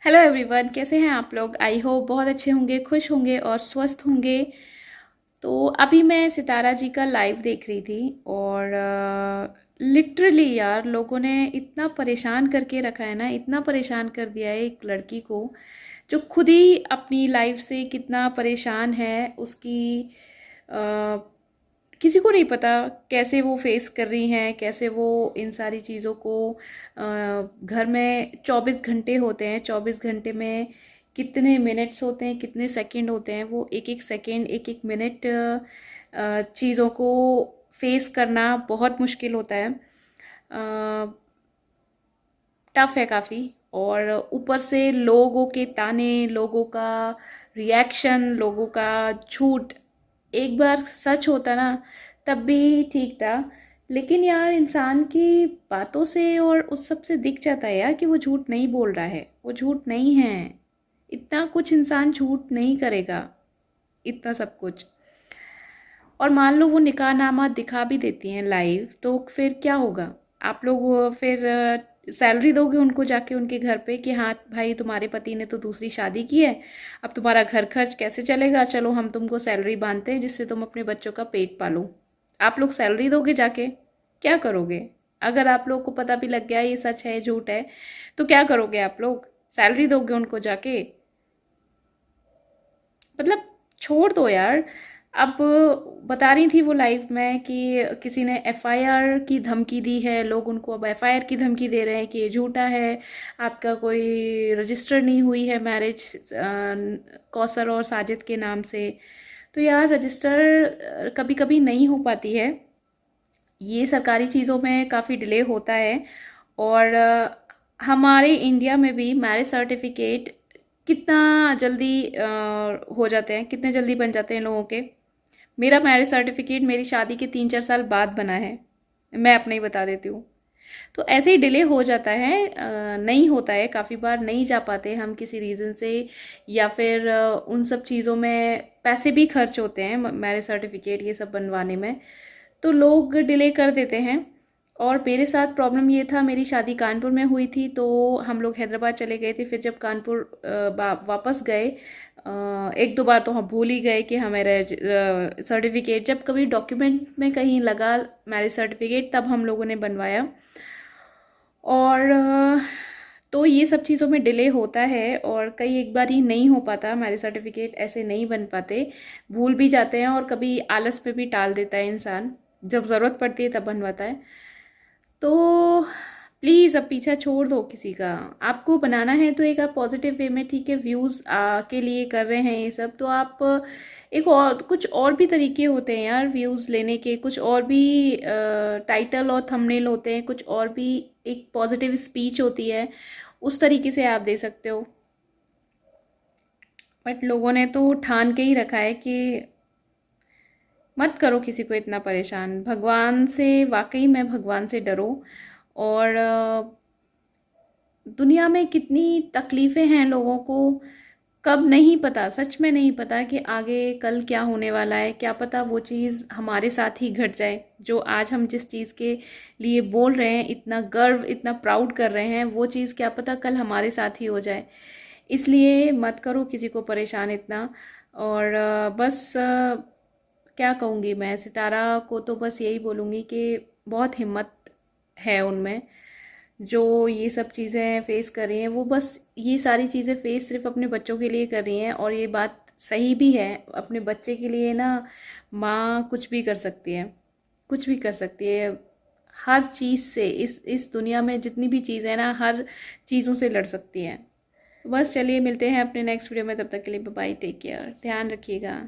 Hello everyone, कैसे हैं आप लोग। आई होप बहुत अच्छे होंगे, खुश होंगे और स्वस्थ होंगे। तो अभी मैं सितारा जी का लाइव देख रही थी और लिटरली यार लोगों ने इतना परेशान करके रखा है ना, इतना परेशान कर दिया है एक लड़की को जो खुद ही अपनी लाइफ से कितना परेशान है। उसकी अ, किसी को नहीं पता कैसे वो फेस कर रही हैं, कैसे वो इन सारी चीज़ों को घर में 24 घंटे होते हैं, 24 घंटे में कितने मिनट्स होते हैं, कितने सेकंड होते हैं, वो एक एक सेकंड एक एक मिनट चीज़ों को फेस करना बहुत मुश्किल होता है। टफ है काफ़ी। और ऊपर से लोगों के ताने, लोगों का रिएक्शन, लोगों का झूठ। एक बार सच होता ना तब भी ठीक था, लेकिन यार इंसान की बातों से और उस सब से दिख जाता है यार कि वो झूठ नहीं बोल रहा है, वो झूठ नहीं है। इतना कुछ इंसान झूठ नहीं करेगा, इतना सब कुछ। और मान लो वो निकाहनामा दिखा भी देती हैं लाइव, तो फिर क्या होगा। आप लोग फिर सैलरी दोगे उनको जाके उनके घर पे कि हाँ भाई तुम्हारे पति ने तो दूसरी शादी की है, अब तुम्हारा घर खर्च कैसे चलेगा, चलो हम तुमको सैलरी बांधते हैं जिससे तुम अपने बच्चों का पेट पालो। आप लोग सैलरी दोगे जाके, क्या करोगे। अगर आप लोग को पता भी लग गया ये सच है झूठ है तो क्या करोगे। आप लोग सैलरी दोगे उनको जाके, मतलब छोड़ दो यार। अब बता रही थी वो लाइव में कि किसी ने एफआईआर की धमकी दी है, लोग उनको अब एफआईआर की धमकी दे रहे हैं कि ये झूठा है, आपका कोई रजिस्टर नहीं हुई है मैरिज कौसर और साजिद के नाम से। तो यार रजिस्टर कभी कभी नहीं हो पाती है, ये सरकारी चीज़ों में काफ़ी डिले होता है। और हमारे इंडिया में भी मैरिज सर्टिफिकेट कितना जल्दी हो जाते हैं, कितने जल्दी बन जाते हैं लोगों के। मेरा मैरिज सर्टिफिकेट मेरी शादी के 3-4 साल बाद बना है, मैं अपना ही बता देती हूँ। तो ऐसे ही डिले हो जाता है, नहीं होता है, काफ़ी बार नहीं जा पाते हम किसी रीज़न से, या फिर उन सब चीज़ों में पैसे भी खर्च होते हैं मैरिज सर्टिफिकेट ये सब बनवाने में, तो लोग डिले कर देते हैं। और मेरे साथ प्रॉब्लम ये था, मेरी शादी कानपुर में हुई थी तो हम लोग हैदराबाद चले गए थे। फिर जब कानपुर वापस गए, एक दो बार तो हम भूल ही गए कि हमें सर्टिफिकेट, जब कभी डॉक्यूमेंट में कहीं लगा मैरिज सर्टिफिकेट तब हम लोगों ने बनवाया। और तो ये सब चीज़ों में डिले होता है और कई एक बार ही नहीं हो पाता, मैरिज सर्टिफिकेट ऐसे नहीं बन पाते, भूल भी जाते हैं और कभी आलस पे भी टाल देता है इंसान, जब ज़रूरत पड़ती है तब बनवाता है। तो प्लीज़ अब पीछा छोड़ दो किसी का। आपको बनाना है तो एक आप पॉजिटिव वे में, ठीक है, व्यूज़ के लिए कर रहे हैं ये सब, तो आप एक और कुछ और भी तरीके होते हैं यार व्यूज़ लेने के, कुछ और भी टाइटल और थंबनेल होते हैं, कुछ और भी एक पॉजिटिव स्पीच होती है, उस तरीके से आप दे सकते हो। बट लोगों ने तो ठान के ही रखा है कि मत करो किसी को इतना परेशान। भगवान से, वाकई में भगवान से डरो। और दुनिया में कितनी तकलीफ़ें हैं लोगों को, कब नहीं पता, सच में नहीं पता कि आगे कल क्या होने वाला है। क्या पता वो चीज़ हमारे साथ ही घट जाए, जो आज हम जिस चीज़ के लिए बोल रहे हैं, इतना गर्व, इतना प्राउड कर रहे हैं, वो चीज़ क्या पता कल हमारे साथ ही हो जाए। इसलिए मत करो किसी को परेशान इतना। और बस क्या कहूँगी मैं, सितारा को तो बस यही बोलूँगी कि बहुत हिम्मत है उनमें, जो ये सब चीज़ें फेस कर रही हैं। वो बस ये सारी चीज़ें फेस सिर्फ अपने बच्चों के लिए कर रही हैं, और ये बात सही भी है। अपने बच्चे के लिए ना माँ कुछ भी कर सकती है, कुछ भी कर सकती है, हर चीज़ से, इस दुनिया में जितनी भी चीज़ें हैं ना, हर चीज़ों से लड़ सकती हैं। बस चलिए मिलते हैं अपने नेक्स्ट वीडियो में, तब तक के लिए बाय बाय, टेक केयर, ध्यान रखिएगा।